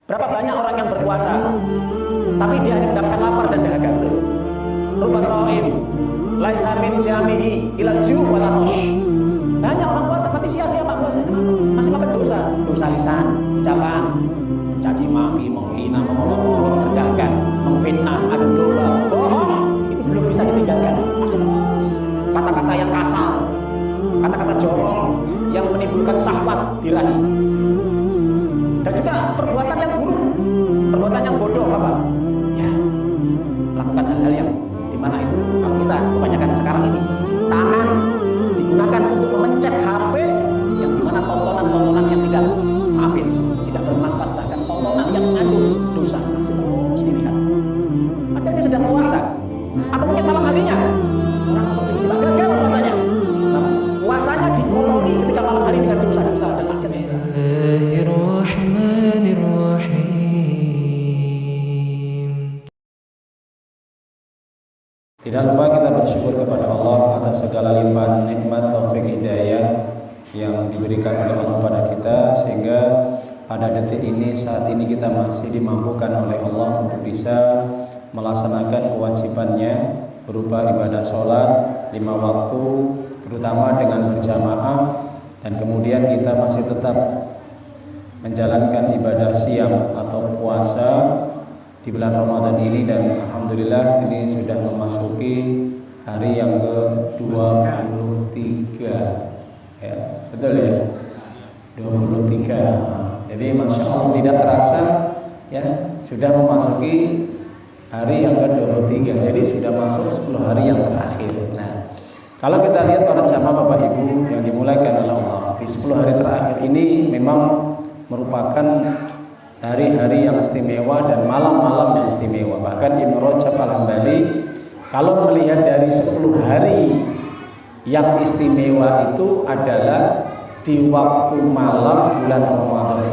Berapa banyak orang yang berpuasa, tapi dia hanya mendapatkan lapar dan dahaga, betul? Ruba shaim, laisa min syamihi ilal ju' wal atash. Banyak orang puasa, tapi sia-sia pak puasa. Kenapa? Masih makan dosa, dosa lisan, ucapan, mencaci maki, menghina, mengolok-olok, merendahkan, memfitnah, adu domba, bohong. Itu belum bisa ditinggalkan. Masih terus kata-kata yang kasar, kata-kata jorok yang menimbulkan syahwat birahi. Dan juga perbuatan yang buruk, perbuatan yang bodoh apa? Ya, melakukan hal-hal yang dimana itu kalau kita kebanyakan sekarang ini tangan digunakan untuk memencet HP yang dimana tontonan-tontonan yang tidak tidak bermanfaat, bahkan tontonan yang mengandung dosa masih terus dilihat. Ada dia sedang puasa atau mungkin malam harinya orang seperti ini Pak, gagal puasanya. Nah, puasanya dikotori ketika malam hari dengan dosa-dosa dan maksiat. Tidak lupa kita bersyukur kepada Allah atas segala limpahan nikmat taufik hidayah yang diberikan oleh Allah pada kita, sehingga pada detik ini, saat ini kita masih dimampukan oleh Allah untuk bisa melaksanakan kewajibannya berupa ibadah sholat 5 waktu, terutama dengan berjamaah, dan kemudian kita masih tetap menjalankan ibadah siam atau puasa di bulan Ramadan ini, dan alhamdulillah ini sudah memasuki hari yang ke-23 ya, betul ya, 23. Jadi Masya Allah tidak terasa ya, sudah memasuki hari yang ke-23, jadi sudah masuk 10 hari yang terakhir. Nah, kalau kita lihat para jamaah Bapak Ibu yang dimuliakan oleh Allah, di 10 hari terakhir ini memang merupakan hari-hari yang istimewa dan malam-malam yang istimewa. Bahkan Ibnu Rajab Al-Hambali kalau melihat dari 10 hari yang istimewa itu adalah di waktu malam bulan Ramadan.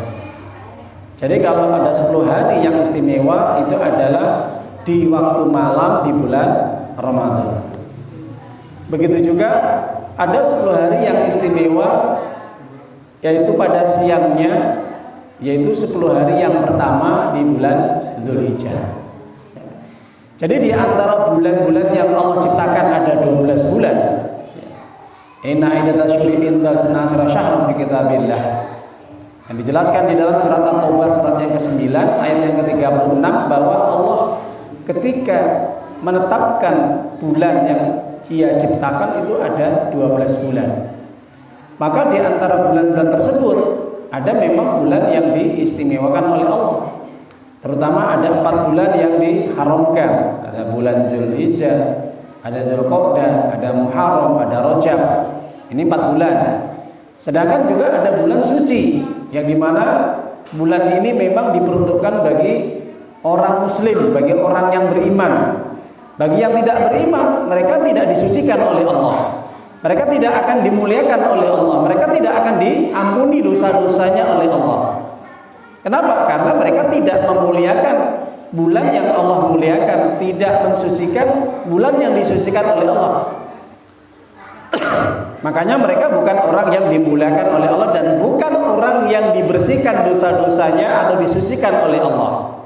Jadi kalau ada 10 hari yang istimewa itu adalah di waktu malam di bulan Ramadan. Begitu juga ada 10 hari yang istimewa yaitu pada siangnya, yaitu 10 hari yang pertama di bulan Dzulhijjah. Jadi di antara bulan-bulan yang Allah ciptakan ada 12 bulan. Inna iddatasyhuri indal sanasara syahran fi kitabillah. Yang dijelaskan di dalam surat At-Taubah surat yang ke-9 ayat yang ke-36 bahwa Allah ketika menetapkan bulan yang Ia ciptakan itu ada 12 bulan. Maka di antara bulan-bulan tersebut ada memang bulan yang diistimewakan oleh Allah. Terutama ada 4 bulan yang diharamkan. Ada bulan Dzulhijjah, ada Dzulqa'dah, ada Muharram, ada Rajab. Ini 4 bulan. Sedangkan juga ada bulan suci yang dimana bulan ini memang diperuntukkan bagi orang muslim, bagi orang yang beriman. Bagi yang tidak beriman, mereka tidak disucikan oleh Allah. Mereka tidak akan dimuliakan oleh Allah. Mereka tidak akan diampuni dosa-dosanya oleh Allah. Kenapa? Karena mereka tidak memuliakan bulan yang Allah muliakan, tidak mensucikan bulan yang disucikan oleh Allah. Makanya mereka bukan orang yang dimuliakan oleh Allah dan bukan orang yang dibersihkan dosa-dosanya atau disucikan oleh Allah.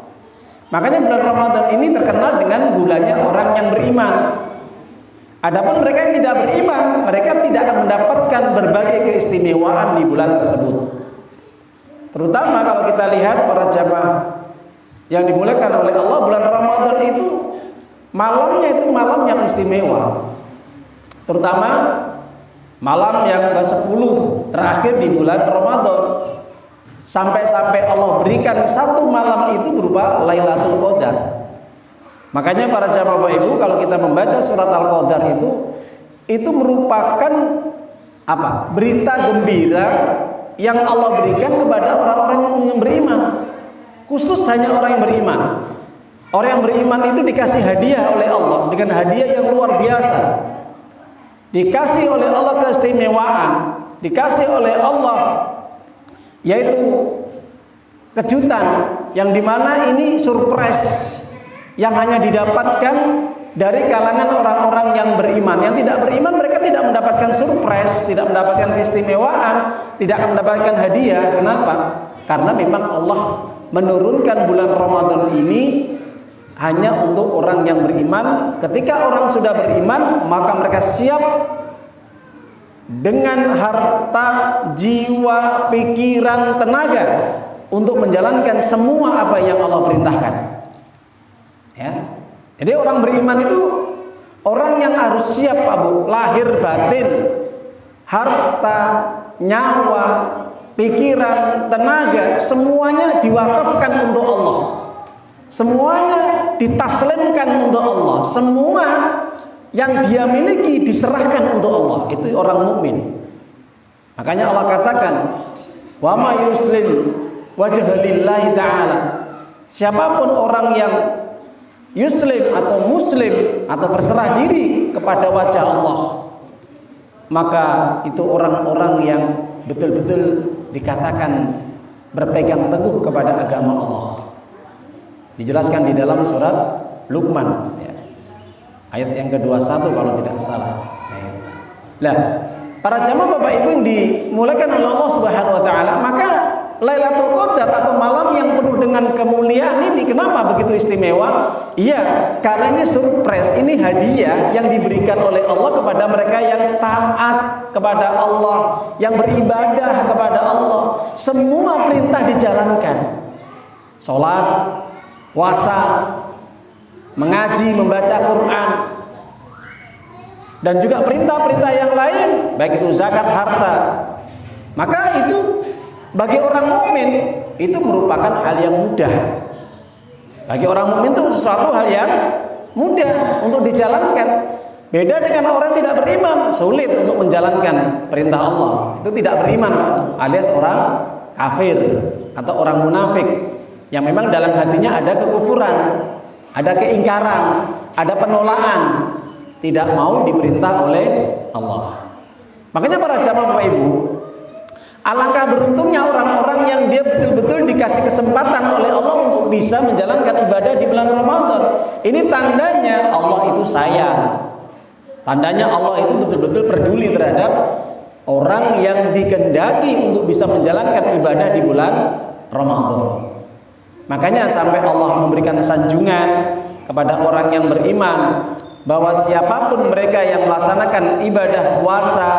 Makanya bulan Ramadan ini terkenal dengan bulannya orang yang beriman. Adapun mereka yang tidak beriman, mereka tidak akan mendapatkan berbagai keistimewaan di bulan tersebut. Terutama kalau kita lihat para jamaah yang dimuliakan oleh Allah, bulan Ramadan itu malamnya itu malam yang istimewa. Terutama malam yang ke-10 terakhir di bulan Ramadan. Sampai-sampai Allah berikan satu malam itu berupa Lailatul Qadar. Makanya para jamaah Bapak Ibu, kalau kita membaca surat Al-Qadar itu merupakan apa? Berita gembira yang Allah berikan kepada orang-orang yang beriman. Khusus hanya orang yang beriman. Orang yang beriman itu dikasih hadiah oleh Allah dengan hadiah yang luar biasa. Dikasih oleh Allah keistimewaan, dikasih oleh Allah yaitu kejutan yang dimana ini surprise yang hanya didapatkan dari kalangan orang-orang yang beriman. Yang tidak beriman mereka tidak mendapatkan surprise, tidak mendapatkan keistimewaan, tidak akan mendapatkan hadiah. Kenapa? Karena memang Allah menurunkan bulan Ramadan ini hanya untuk orang yang beriman. Ketika orang sudah beriman, maka mereka siap dengan harta, jiwa, pikiran, tenaga untuk menjalankan semua apa yang Allah perintahkan. Ya. Jadi orang beriman itu orang yang harus siap, Abu, lahir batin, harta, nyawa, pikiran, tenaga, semuanya diwakafkan untuk Allah. Semuanya ditaslimkan untuk Allah. Semua yang dia miliki diserahkan untuk Allah. Itu orang mukmin. Makanya Allah katakan, wa ma yuslim wajha lillahi ta'ala. Siapapun orang yang yuslim atau muslim atau berserah diri kepada wajah Allah, maka itu orang-orang yang betul-betul dikatakan berpegang teguh kepada agama Allah. Dijelaskan di dalam surat Luqman, ya. Ayat yang ke-21 kalau tidak salah. Nah, para jamaah Bapak Ibu yang dimulakan oleh Allah Subhanahu wa taala, maka Lailatul Qadar atau malam yang penuh dengan kemuliaan ini kenapa begitu istimewa? Iya, karena ini surprise, ini hadiah yang diberikan oleh Allah kepada mereka yang taat kepada Allah, yang beribadah kepada Allah. Semua perintah dijalankan. Salat, puasa, mengaji, membaca Quran, dan juga perintah-perintah yang lain, baik itu zakat harta. Maka itu bagi orang mukmin itu merupakan hal yang mudah. Bagi orang mukmin itu sesuatu hal yang mudah untuk dijalankan. Beda dengan orang tidak beriman, sulit untuk menjalankan perintah Allah. Itu tidak beriman, Pak, alias orang kafir atau orang munafik yang memang dalam hatinya ada kekufuran, ada keingkaran, ada penolakan, tidak mau diperintah oleh Allah. Makanya para jamaah Bapak Ibu, alangkah beruntungnya orang-orang yang dia betul-betul dikasih kesempatan oleh Allah untuk bisa menjalankan ibadah di bulan Ramadan. Ini tandanya Allah itu sayang. Tandanya Allah itu betul-betul peduli terhadap orang yang dikehendaki untuk bisa menjalankan ibadah di bulan Ramadan. Makanya sampai Allah memberikan sanjungan kepada orang yang beriman bahwa siapapun mereka yang melaksanakan ibadah puasa,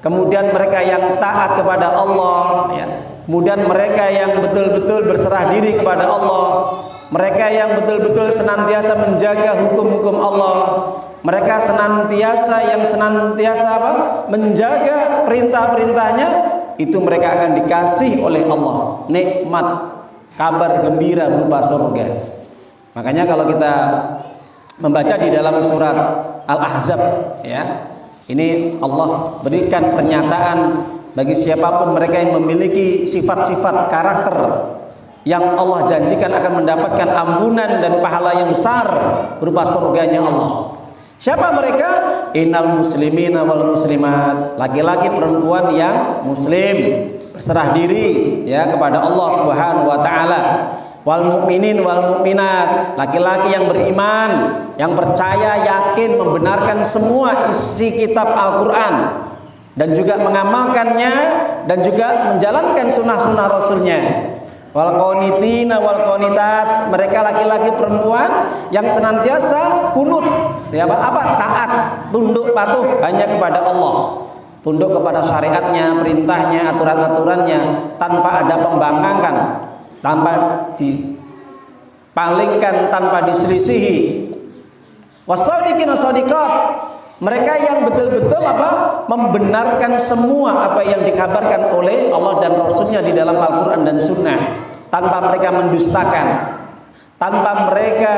kemudian mereka yang taat kepada Allah, ya, kemudian mereka yang betul-betul berserah diri kepada Allah, mereka yang betul-betul senantiasa menjaga hukum-hukum Allah, mereka senantiasa menjaga perintah-perintahnya, itu mereka akan dikasih oleh Allah nikmat, kabar gembira berupa surga. Makanya kalau kita membaca di dalam surat Al-Ahzab, ya, ini Allah berikan pernyataan bagi siapapun mereka yang memiliki sifat-sifat karakter yang Allah janjikan akan mendapatkan ampunan dan pahala yang besar berupa surganya Allah. Siapa mereka? Innal muslimina wal muslimat, laki-laki perempuan yang muslim, berserah diri, ya, kepada Allah Subhanahu wa taala. Wal mu'minin wal mu'minat, laki-laki yang beriman, yang percaya, yakin, membenarkan semua isi kitab Al-Qur'an dan juga mengamalkannya dan juga menjalankan sunnah-sunnah Rasulnya. Wal qanitina wal qanitat, mereka laki-laki perempuan yang senantiasa kunut, ya, apa? Taat, tunduk patuh hanya kepada Allah. Tunduk kepada syariatnya, perintahnya, aturan-aturannya tanpa ada pembangkangan, tanpa dipalingkan, tanpa diselisihi. Wasadiqin wasadiqat, mereka yang betul-betul membenarkan semua apa yang dikabarkan oleh Allah dan Rasulnya di dalam Al-Quran dan Sunnah, tanpa mereka mendustakan, tanpa mereka,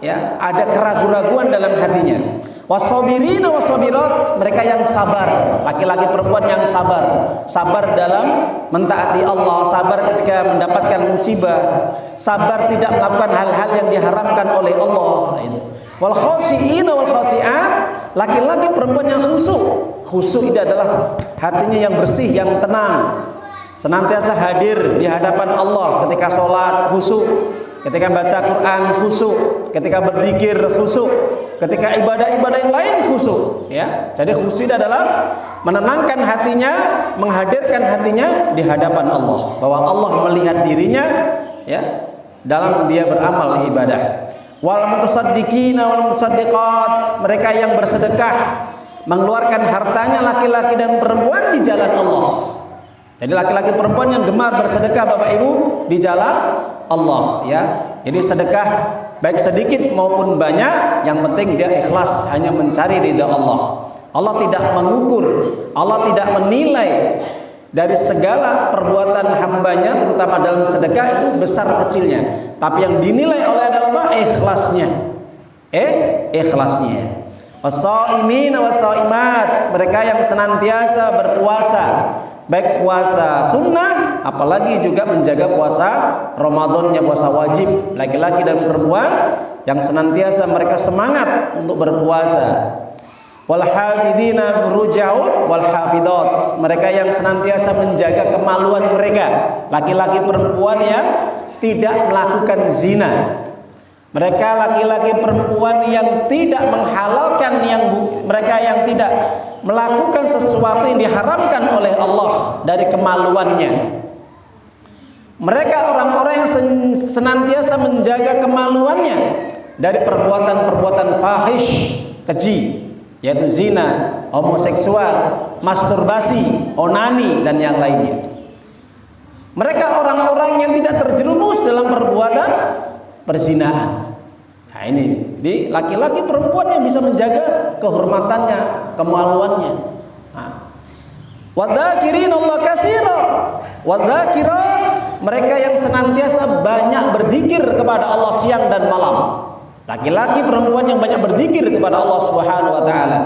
ya, ada keraguan-raguan dalam hatinya. Wasabirina wasabirat, mereka yang sabar, laki-laki perempuan yang sabar dalam mentaati Allah, sabar ketika mendapatkan musibah, sabar tidak melakukan hal-hal yang diharamkan oleh Allah. Wal khashiina wal khashiat, laki-laki perempuan yang khusyuk. Khusyuk itu adalah hatinya yang bersih, yang tenang, senantiasa hadir di hadapan Allah ketika sholat, khusyuk, ketika baca Quran, khusyuk, ketika berzikir, khusyuk, ketika ibadah-ibadah yang lain, khusyuk, ya. Jadi khusyuk itu adalah menenangkan hatinya, menghadirkan hatinya di hadapan Allah, bahwa Allah melihat dirinya, ya dalam dia beramal ibadah. Wal mutasaddiqina wal mutasaddiqat, mereka yang bersedekah, mengeluarkan hartanya laki-laki dan perempuan di jalan Allah. Jadi laki-laki perempuan yang gemar bersedekah Bapak Ibu di jalan Allah, ya. Jadi sedekah baik sedikit maupun banyak, yang penting dia ikhlas hanya mencari ridha Allah. Allah tidak mengukur, Allah tidak menilai dari segala perbuatan hambanya, terutama dalam sedekah itu besar kecilnya. Tapi yang dinilai oleh adalah apa? Ikhlasnya. Ikhlasnya. As-shaimina was-shaimat, mereka yang senantiasa berpuasa, baik puasa sunnah, apalagi juga menjaga puasa Ramadannya, puasa wajib, laki-laki dan perempuan yang senantiasa mereka semangat untuk berpuasa. Wal hafidina furujahum wal hafidat, mereka yang senantiasa menjaga kemaluan mereka, laki-laki perempuan yang tidak melakukan zina. Mereka laki-laki perempuan yang tidak menghalalkan, mereka yang tidak melakukan sesuatu yang diharamkan oleh Allah dari kemaluannya. Mereka orang-orang yang senantiasa menjaga kemaluannya dari perbuatan-perbuatan fahish, keji, yaitu zina, homoseksual, masturbasi, onani, dan yang lainnya. Mereka orang-orang yang tidak terjerumus dalam perbuatan perzinahan. Nah ini, jadi laki-laki perempuan yang bisa menjaga kehormatannya, kemaluannya. Wadzakirin Allah katsira, wadzakirat, mereka yang senantiasa banyak berzikir kepada Allah siang dan malam. Laki-laki perempuan yang banyak berzikir kepada Allah Subhanahu wa taala.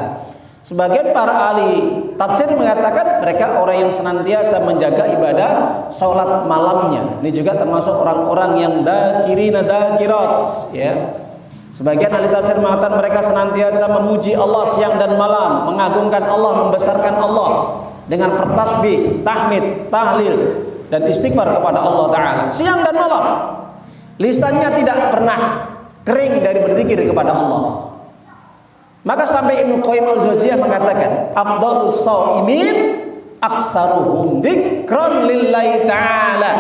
Sebagian para ahli tafsir mengatakan mereka orang yang senantiasa menjaga ibadah salat malamnya. Ini juga termasuk orang-orang yang dzakirina dzakirat, ya. Sebagian ahli tafsir mengatakan mereka senantiasa memuji Allah siang dan malam, mengagungkan Allah, membesarkan Allah dengan bertasbih, tahmid, tahlil dan istighfar kepada Allah taala siang dan malam. Lisannya tidak pernah kering dari berzikir kepada Allah. Maka sampai Ibnu Qayyim al-Jauziyah mengatakan, afdhalus shaimin aksaruhum dzikran lillahi ta'ala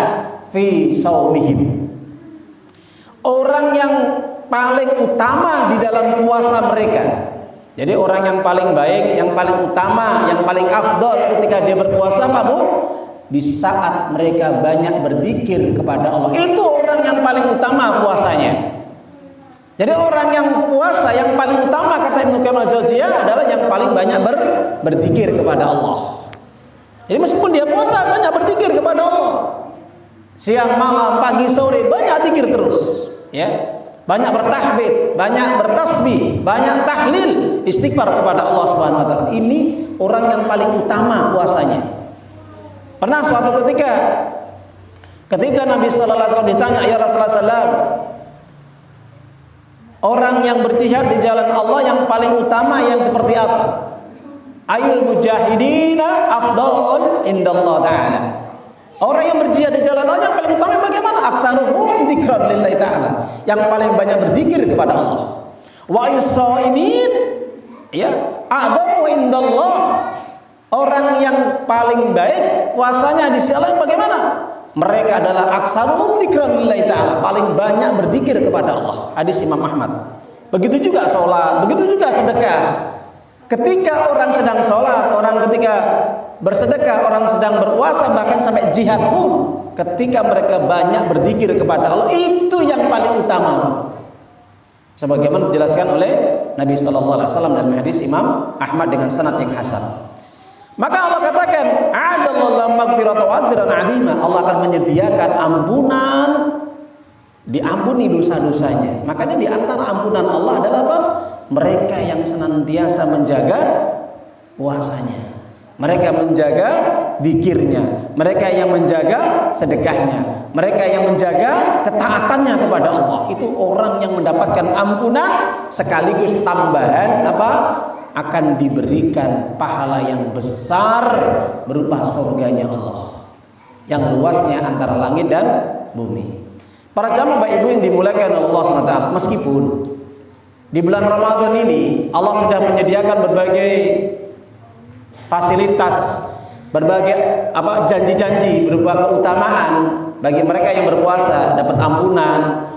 fi shaumihim. Orang yang paling utama di dalam puasa mereka. Jadi orang yang paling baik, yang paling utama, yang paling afdal ketika dia berpuasa apa Bu? Di saat mereka banyak berzikir kepada Allah. Itu orang yang paling utama puasanya. Jadi orang yang puasa yang paling utama kata Ibnu Qayyim al-Jauziyah adalah yang paling banyak berzikir kepada Allah. Jadi meskipun dia puasa banyak berzikir kepada Allah. Siang, malam, pagi, sore banyak zikir terus, ya. Banyak bertahmid, banyak bertasbih, banyak tahlil, istighfar kepada Allah Subhanahu wa taala. Ini orang yang paling utama puasanya. Pernah suatu ketika Nabi sallallahu alaihi wasallam ditanya, "Ya Rasulullah sallallahu, orang yang berjihad di jalan Allah yang paling utama yang seperti apa? Ayul mujahidina afdal indallah ta'ala." Orang yang berjihad di jalan Allah yang paling utama bagaimana? Aksaruhum dzikran lillahi ta'ala, yang paling banyak berzikir kepada Allah. Wa yusaimin, ya, adamu indallah, orang yang paling baik puasanya di sisi Allah bagaimana? Mereka adalah aksaruhum dzikran lillahi ta'ala, paling banyak berzikir kepada Allah. Hadis Imam Ahmad. Begitu juga sholat, begitu juga sedekah. Ketika orang sedang sholat, orang ketika bersedekah, orang sedang berpuasa, bahkan sampai jihad pun, ketika mereka banyak berzikir kepada Allah, itu yang paling utama. Sebagaimana dijelaskan oleh Nabi sallallahu alaihi wasallam dalam hadis Imam Ahmad dengan sanad yang hasan. Maka Allah katakan, "Adallahu maghfirata wa ajran 'azima." Allah akan menyediakan ampunan, diampuni dosa-dosanya. Makanya di antara ampunan Allah adalah apa? Mereka yang senantiasa menjaga puasanya, mereka menjaga zikirnya, mereka yang menjaga sedekahnya, mereka yang menjaga ketaatannya kepada Allah. Itu orang yang mendapatkan ampunan sekaligus tambahan apa? Akan diberikan pahala yang besar berupa surganya Allah yang luasnya antara langit dan bumi. Para jamaah Bapak Ibu yang dimuliakan oleh Allah SWT, meskipun di bulan Ramadan ini Allah sudah menyediakan berbagai fasilitas, berbagai janji-janji berupa keutamaan, bagi mereka yang berpuasa dapat ampunan,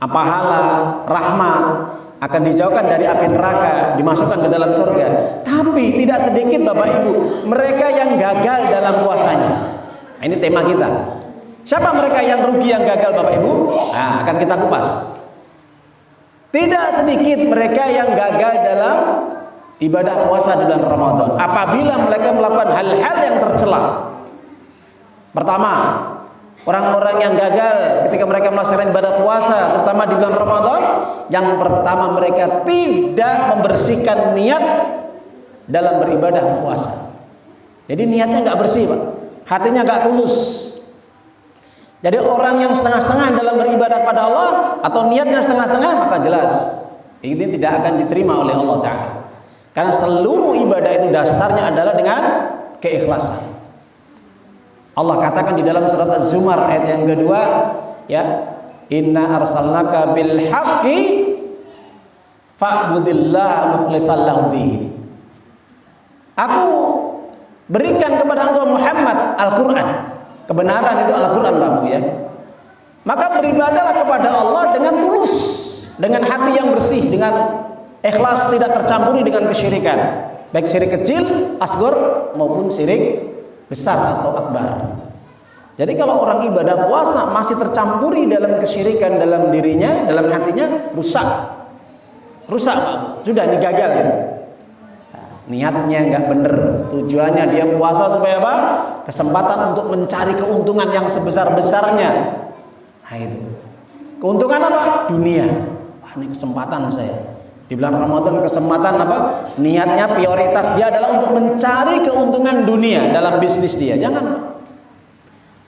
pahala, rahmat, akan dijauhkan dari api neraka, dimasukkan ke dalam surga. Tapi tidak sedikit Bapak Ibu mereka yang gagal dalam puasanya. Nah, ini tema kita. Siapa mereka yang rugi, yang gagal Bapak Ibu? Nah, akan kita kupas. Tidak sedikit mereka yang gagal dalam ibadah puasa di bulan Ramadan apabila mereka melakukan hal-hal yang tercela. Pertama, orang-orang yang gagal ketika mereka melaksanakan ibadah puasa terutama di bulan Ramadan, yang pertama mereka tidak membersihkan niat dalam beribadah puasa. Jadi niatnya nggak bersih Pak, hatinya nggak tulus. Jadi orang yang setengah-setengah dalam beribadah kepada Allah atau niatnya setengah-setengah, maka jelas ini tidak akan diterima oleh Allah Ta'ala. Karena seluruh ibadah itu dasarnya adalah dengan keikhlasan. Allah katakan di dalam surat Az-Zumar ayat yang kedua, ya, inna arsalnaka bil haqqi fa'budillaha mukhlishan lahud-din. Aku berikan kepada engkau Muhammad Al-Qur'an. Kebenaran itu Al-Qur'an Bapak ya. Maka beribadahlah kepada Allah dengan tulus, dengan hati yang bersih, dengan ikhlas, tidak tercampuri dengan kesyirikan, baik syirik kecil, asghar maupun syirik besar atau akbar. Jadi kalau orang ibadah puasa masih tercampuri dalam kesyirikan dalam dirinya, dalam hatinya, rusak Pak, sudah digagal gitu. Niatnya nggak bener, tujuannya dia puasa supaya apa? Kesempatan untuk mencari keuntungan yang sebesar-besarnya. Nah itu, keuntungan apa? Dunia. Wah, ini kesempatan saya di bulan Ramadan, kesempatan apa? Niatnya, prioritas dia adalah untuk mencari keuntungan dunia dalam bisnis dia. Jangan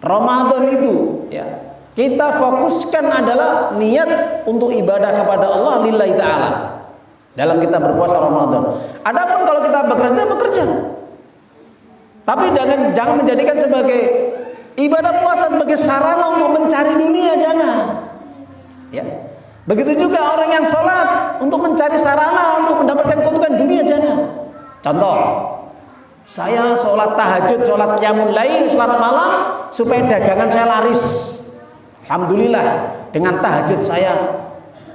Ramadan itu ya, kita fokuskan adalah niat untuk ibadah kepada Allah lillahi ta'ala dalam kita berpuasa Ramadan. Adapun kalau kita bekerja, tapi jangan menjadikan sebagai ibadah puasa sebagai sarana untuk mencari dunia, jangan. Ya. Begitu juga orang yang sholat untuk mencari sarana untuk mendapatkan keuntungan dunia, jangan. Contoh, saya sholat tahajud, sholat qiyamul lail, sholat malam supaya dagangan saya laris. Alhamdulillah, dengan tahajud saya,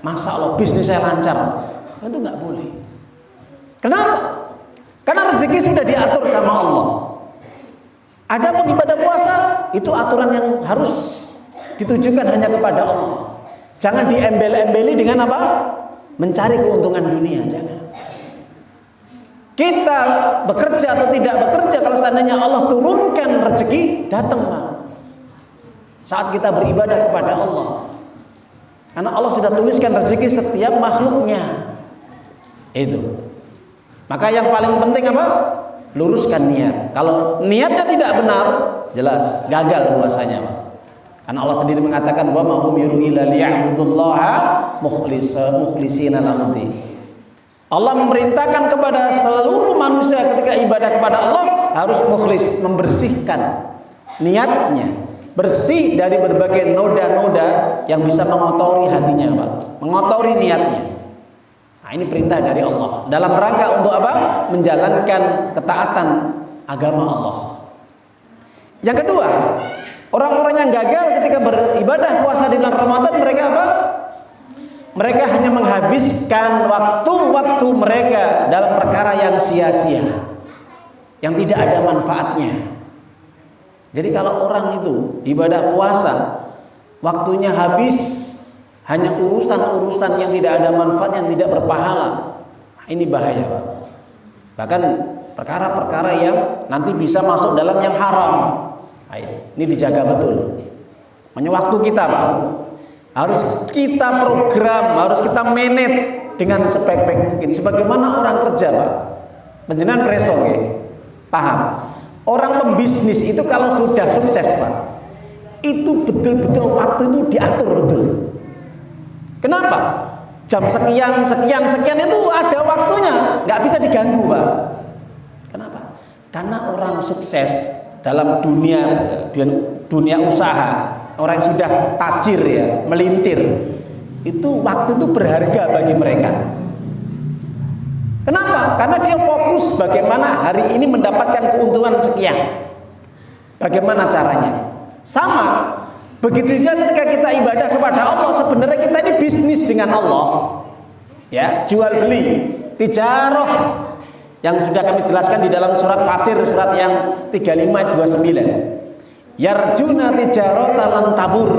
masya Allah, bisnis saya lancar. Itu nggak boleh. Kenapa? Karena rezeki sudah diatur sama Allah. Adapun ibadah puasa itu aturan yang harus ditujukan hanya kepada Allah. Jangan diembel-embeli dengan apa? Mencari keuntungan dunia, jangan. Kita bekerja atau tidak bekerja, kalau seandainya Allah turunkan rezeki, datang Pak. Saat kita beribadah kepada Allah. Karena Allah sudah tuliskan rezeki setiap makhluknya. Itu. Maka yang paling penting apa? Luruskan niat. Kalau niatnya tidak benar, jelas gagal puasanya Pak. Karena Allah sendiri mengatakan wa ma umiru illa liya'budullaha mukhlishina lahud-din. Allah memerintahkan kepada seluruh manusia ketika ibadah kepada Allah harus mukhlis, membersihkan niatnya, bersih dari berbagai noda-noda yang bisa mengotori hatinya Pak, mengotori niatnya. Nah, ini perintah dari Allah dalam rangka untuk apa? Menjalankan ketaatan agama Allah. Yang kedua, orang-orang yang gagal ketika beribadah puasa di bulan Ramadan, mereka apa? Mereka hanya menghabiskan waktu-waktu mereka dalam perkara yang sia-sia, yang tidak ada manfaatnya. Jadi kalau orang itu ibadah puasa, waktunya habis hanya urusan-urusan yang tidak ada manfaat, yang tidak berpahala, ini bahaya Pak. Bahkan perkara-perkara yang nanti bisa masuk dalam yang haram. Nah, ini dijaga betul. Hanya waktu kita Pak, harus kita program, harus kita manage dengan sebaik-baik mungkin. Sebagaimana orang kerja Pak, penjenengan preso paham. Orang pembisnis itu kalau sudah sukses Pak, itu betul-betul waktu itu diatur betul. Kenapa? Jam sekian itu ada waktunya, nggak bisa diganggu Pak. Kenapa? Karena orang sukses dalam dunia usaha, orang yang sudah tajir ya, melintir, itu waktu itu berharga bagi mereka. Kenapa? Karena dia fokus bagaimana hari ini mendapatkan keuntungan sekian. Bagaimana caranya? Sama, Begitu juga ketika kita ibadah kepada Allah, sebenarnya kita ini bisnis dengan Allah. Ya, jual beli, tijarah, yang sudah kami jelaskan di dalam surat Fatir, surat yang 35 29. Yarjuna tijaratan lan tabur.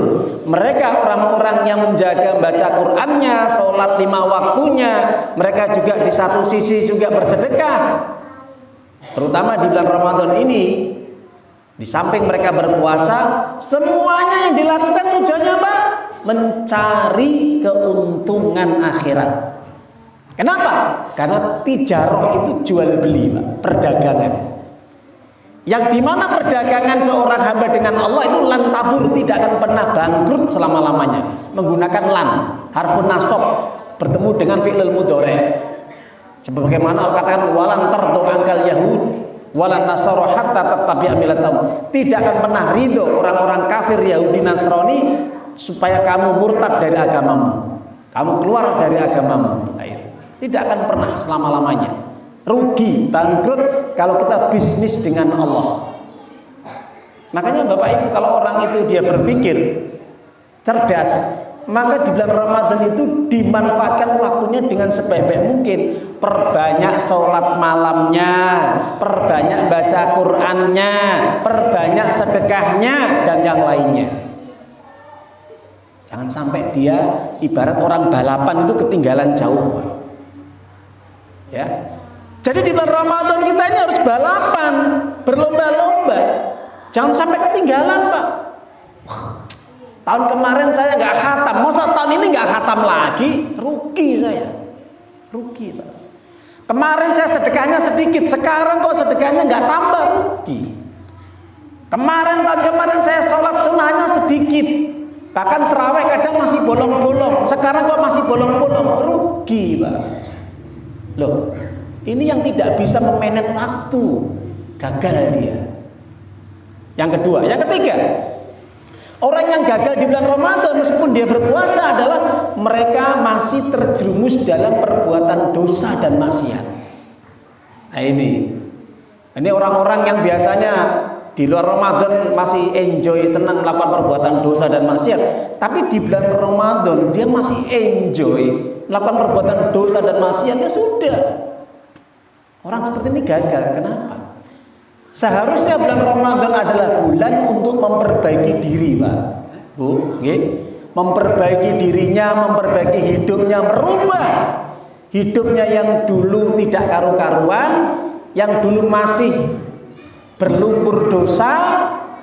Mereka orang-orang yang menjaga baca Qur'annya, sholat 5 waktunya. Mereka juga di satu sisi juga bersedekah. Terutama di bulan Ramadan ini, di samping mereka berpuasa, semuanya yang dilakukan tujuannya apa? Mencari keuntungan akhirat. Kenapa? Karena tijarah itu jual beli, Pak, perdagangan. Yang dimana perdagangan seorang hamba dengan Allah itu lan tabur, tidak akan pernah bangkrut selama-lamanya. Menggunakan lan, harfun nasab, bertemu dengan fi'il mudhari'. Sebagaimana Allah katakan walan tardu angkal yahud walan nasara hatta tattabi'a millatahum. Tidak akan pernah ridho orang-orang kafir Yahudi Nasrani supaya kamu murtad dari agamamu, kamu keluar dari agamamu. Nah, itu tidak akan pernah selama-lamanya. Rugi, bangkrut kalau kita bisnis dengan Allah. Makanya Bapak Ibu, kalau orang itu dia berpikir cerdas, maka di bulan Ramadan itu dimanfaatkan waktunya dengan sebaik-baik mungkin. Perbanyak sholat malamnya, perbanyak baca Qur'annya, perbanyak sedekahnya, dan yang lainnya. Jangan sampai dia ibarat orang balapan itu ketinggalan jauh. Ya. Jadi di bulan Ramadan kita ini harus balapan, berlomba-lomba. Jangan sampai ketinggalan, Pak. Tahun kemarin saya nggak khatam, masa tahun ini nggak khatam lagi? Rugi saya, rugi, Pak. Kemarin saya sedekahnya sedikit, sekarang kok sedekahnya nggak tambah, rugi. Tahun kemarin saya sholat sunnahnya sedikit, bahkan terawih kadang masih bolong-bolong, sekarang kok masih bolong-bolong, rugi, Pak. Loh, ini yang tidak bisa memanage waktu, gagal dia. Yang kedua, yang ketiga, orang yang gagal di bulan Ramadan meskipun dia berpuasa adalah mereka masih terjerumus dalam perbuatan dosa dan maksiat. Nah, ini orang-orang yang biasanya di luar Ramadan masih enjoy, senang melakukan perbuatan dosa dan maksiat, tapi di bulan Ramadan dia masih enjoy melakukan perbuatan dosa dan maksiat, ya sudah. Orang seperti ini gagal. Kenapa? Seharusnya bulan Ramadan adalah bulan untuk memperbaiki diri, Pak, Bu, memperbaiki dirinya, memperbaiki hidupnya, merubah hidupnya yang dulu tidak karu-karuan, yang dulu masih berlumpur dosa.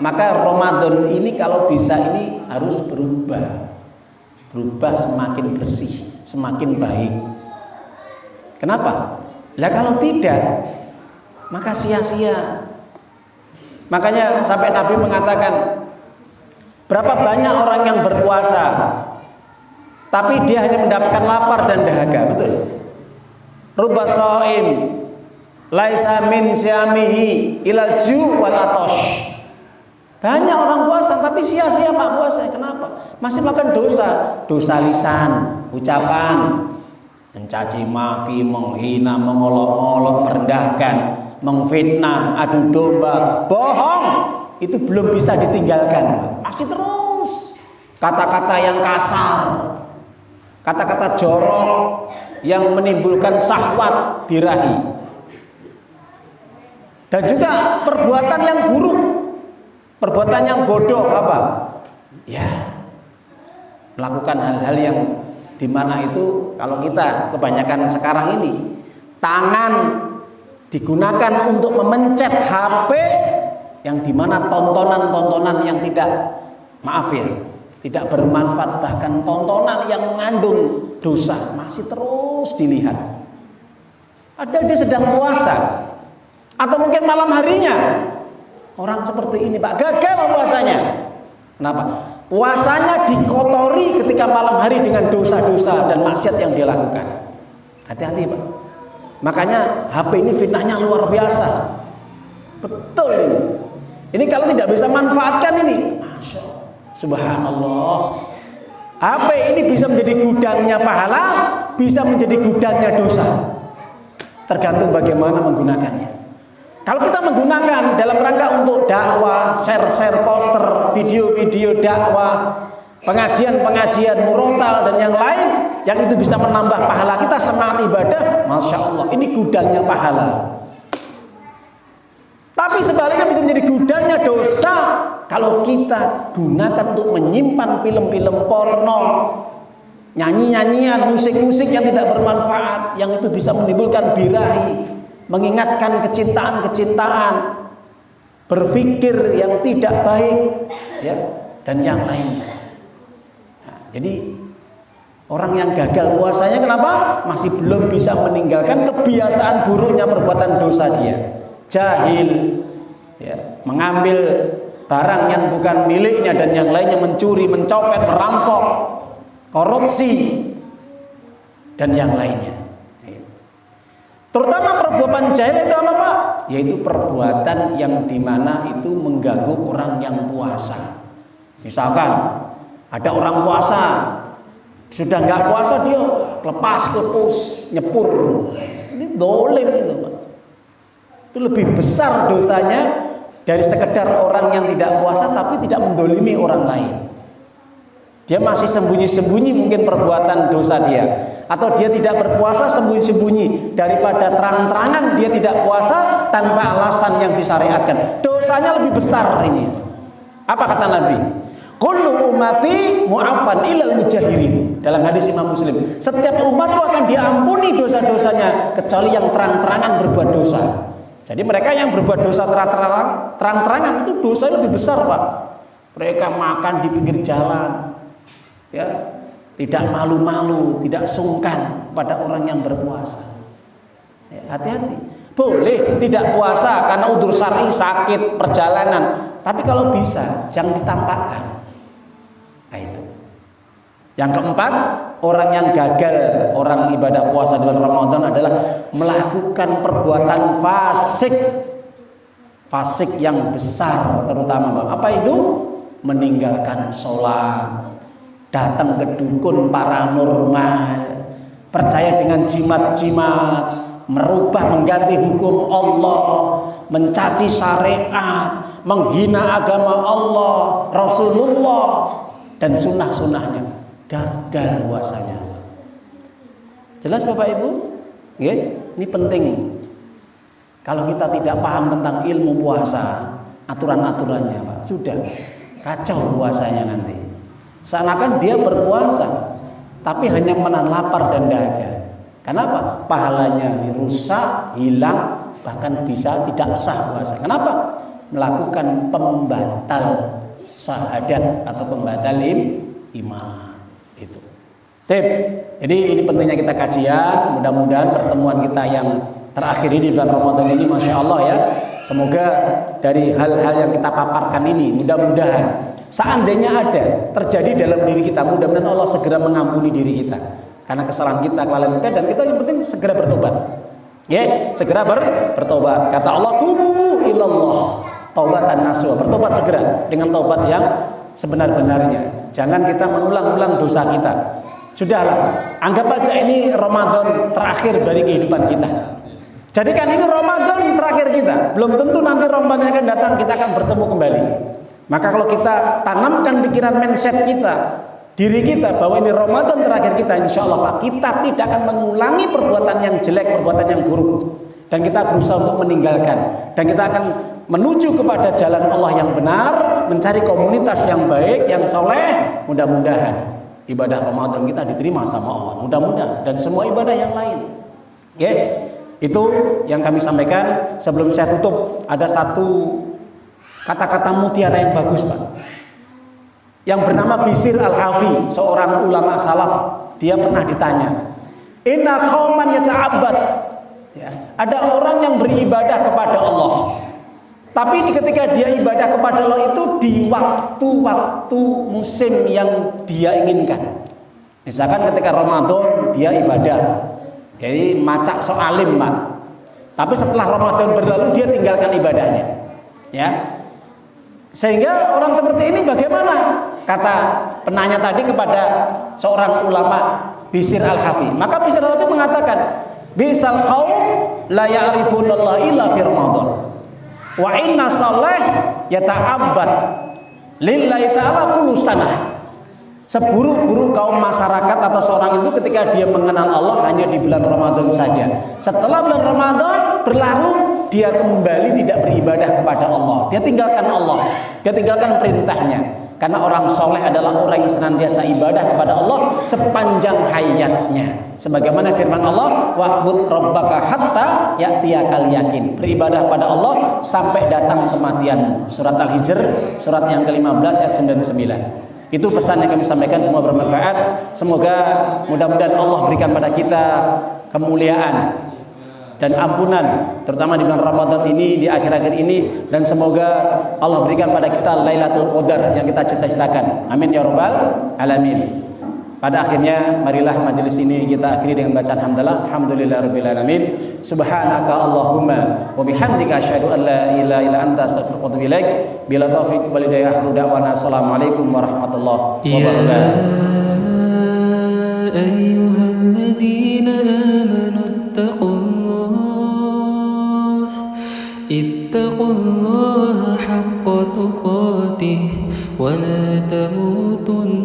Maka Ramadan ini kalau bisa ini harus berubah semakin bersih, semakin baik. Kenapa? Lah kalau tidak, maka sia-sia. Makanya sampai Nabi mengatakan, berapa banyak orang yang berpuasa tapi dia hanya mendapatkan lapar dan dahaga, betul? Rubba shaim laisa min syamihi ilal ju' wal atash. Banyak orang puasa tapi sia-sia Pak puasa. Kenapa? Masih makan dosa lisan, ucapan, mencaci maki, menghina, mengolok-olok, merendahkan, mengfitnah, adu domba, bohong, itu belum bisa ditinggalkan. Masih terus kata-kata yang kasar, kata-kata jorok yang menimbulkan syahwat birahi, dan juga perbuatan yang buruk, perbuatan yang bodoh, apa? Ya, melakukan hal-hal yang dimana itu kalau kita kebanyakan sekarang ini tangan digunakan untuk memencet HP yang dimana tontonan-tontonan yang tidak, maaf ya, tidak bermanfaat, bahkan tontonan yang mengandung dosa masih terus dilihat. Padahal dia sedang puasa, atau mungkin malam harinya. Orang seperti ini Pak gagal puasanya. Kenapa? Puasanya dikotori ketika malam hari dengan dosa-dosa dan maksiat yang dia lakukan. Hati-hati Pak. Makanya HP ini fitnahnya luar biasa. Betul ini. Ini kalau tidak bisa manfaatkan ini, Masya Allah, subhanallah, HP ini bisa menjadi gudangnya pahala, bisa menjadi gudangnya dosa. Tergantung bagaimana menggunakannya. Kalau kita menggunakan dalam rangka untuk dakwah, share-share poster, video-video dakwah, pengajian-pengajian, murotal dan yang lain, yang itu bisa menambah pahala kita, semangat ibadah, Masya Allah, ini gudangnya pahala. Tapi sebaliknya bisa menjadi gudangnya dosa kalau kita gunakan untuk menyimpan film-film porno, nyanyi-nyanyian, musik-musik yang tidak bermanfaat, yang itu bisa menimbulkan birahi, mengingatkan kecintaan-kecintaan, berpikir yang tidak baik, ya, dan yang lainnya. Nah, jadi orang yang gagal puasanya kenapa? Masih belum bisa meninggalkan kebiasaan buruknya perbuatan dosa dia. Jahil, ya, mengambil barang yang bukan miliknya dan yang lainnya, mencuri, mencopet, merampok, korupsi dan yang lainnya. Terutama perbuatan jahil itu apa Pak? Yaitu perbuatan yang dimana itu mengganggu orang yang puasa. Misalkan ada orang puasa, sudah nggak puasa dia lepas nyepur, ini dolim itu Pak. Itu lebih besar dosanya dari sekedar orang yang tidak puasa tapi tidak mendolimi orang lain. Dia masih sembunyi-sembunyi mungkin perbuatan dosa dia, atau dia tidak berpuasa sembunyi-sembunyi daripada terang-terangan dia tidak puasa tanpa alasan yang disyariatkan. Dosanya lebih besar ini. Apa kata Nabi? Kullu ummati mu'afan ilal mujahirin. Dalam hadis Imam Muslim, setiap umatku akan diampuni dosa-dosanya kecuali yang terang-terangan berbuat dosa. Jadi mereka yang berbuat dosa terang-terangan itu dosanya lebih besar Pak. Mereka makan di pinggir jalan, ya, tidak malu-malu, tidak sungkan pada orang yang berpuasa. Ya, hati-hati. Boleh tidak puasa karena udzur syar'i, sakit, perjalanan, tapi kalau bisa jangan ditampakkan. Nah itu. Yang keempat, orang yang gagal, orang ibadah puasa di bulan Ramadan adalah melakukan perbuatan fasik. Fasik yang besar terutama Bang. Apa itu? Meninggalkan sholat, datang ke dukun paranormal, percaya dengan jimat-jimat, merubah mengganti hukum Allah, mencaci syariat, menghina agama Allah, Rasulullah dan sunnah-sunnahnya. Gagal puasanya. Jelas Bapak Ibu? Ya, ini penting. Kalau kita tidak paham tentang ilmu puasa, aturan-aturannya Pak, sudah kacau puasanya nanti. Seakan dia berpuasa tapi hanya menahan lapar dan dahaga. Kenapa? Pahalanya rusak, hilang, bahkan bisa tidak sah puasa. Kenapa? Melakukan pembatal syahadat atau pembatal iman. Itu tip. Jadi ini pentingnya kita kajian. Mudah-mudahan pertemuan kita yang terakhir ini di bulan Ramadan ini, Masya Allah ya, semoga dari hal-hal yang kita paparkan ini, mudah-mudahan seandainya ada terjadi dalam diri kita, mudah-mudahan Allah segera mengampuni diri kita karena kesalahan kita, kelalaian kita, dan kita yang penting segera bertobat. Ya, segera bertobat. Kata Allah, tubu ilallah taubatan nasuha, bertobat segera dengan taubat yang sebenar-benarnya. Jangan kita mengulang-ulang dosa kita. Sudahlah, anggap aja ini Ramadan terakhir dari kehidupan kita. Jadikan ini Ramadan terakhir kita. Belum tentu nanti Ramadan yang akan datang kita akan bertemu kembali. Maka kalau kita tanamkan pikiran mindset kita, diri kita bahwa ini Ramadan terakhir kita, insya Allah Pak, kita tidak akan mengulangi perbuatan yang jelek, perbuatan yang buruk. Dan kita berusaha untuk meninggalkan. Dan kita akan menuju kepada jalan Allah yang benar, mencari komunitas yang baik, yang soleh. Mudah-mudahan ibadah Ramadan kita diterima sama Allah. Mudah-mudahan. Dan semua ibadah yang lain. Ya, itu yang kami sampaikan. Sebelum saya tutup, ada satu kata-kata mutiara yang bagus Pak, yang bernama Bishr Al-Hafi, seorang ulama salaf. Dia pernah ditanya, inna qauman yata'abbad, ya, ada orang yang beribadah kepada Allah, tapi ketika dia ibadah kepada Allah itu di waktu-waktu musim yang dia inginkan. Misalkan ketika Ramadan dia ibadah, jadi macak soalim Pak, tapi setelah Ramadan berlalu dia tinggalkan ibadahnya, ya. Sehingga orang seperti ini bagaimana? Kata penanya tadi kepada seorang ulama Bishr Al-Hafi. Maka Bishr Al-Hafi mengatakan, bisal qaum la ya'rifunallaha illa fi Ramadan. Wa inna saleh yata'abbad lillahi ta'ala kullu sanah. Seburuk-buruk kaum masyarakat atau seorang itu ketika dia mengenal Allah hanya di bulan Ramadan saja. Setelah bulan Ramadan berlalu, dia kembali tidak beribadah kepada Allah. Dia tinggalkan Allah, dia tinggalkan perintahnya. Karena orang soleh adalah orang yang senantiasa ibadah kepada Allah sepanjang hayatnya. Sebagaimana firman Allah, wa'bud rabbaka hatta ya'tiyakal yakin. Beribadah pada Allah sampai datang kematian. Surat Al-Hijr, surat yang ke-15 ayat 99. Itu pesan yang kami sampaikan, semua bermanfaat. Semoga mudah-mudahan Allah berikan pada kita kemuliaan dan ampunan, terutama di bulan Ramadan ini, di akhir-akhir ini, dan semoga Allah berikan pada kita Lailatul Qadar yang kita cita-citakan. Amin ya rabbal alamin. Pada akhirnya marilah majelis ini kita akhiri dengan bacaan hamdalah. Alhamdulillahirabbil alamin. Subhanaka Allahumma wa bihamdika asyhadu an la ilaha illa anta astaghfiruka wa atubu ilaik. Bila taufiq wal hidayah, akhiru da'wana assalamualaikum warahmatullahi wabarakatuh. Ayyuhalladzina amanu ittaqullaha haqqa tuqatih wa la tamutunna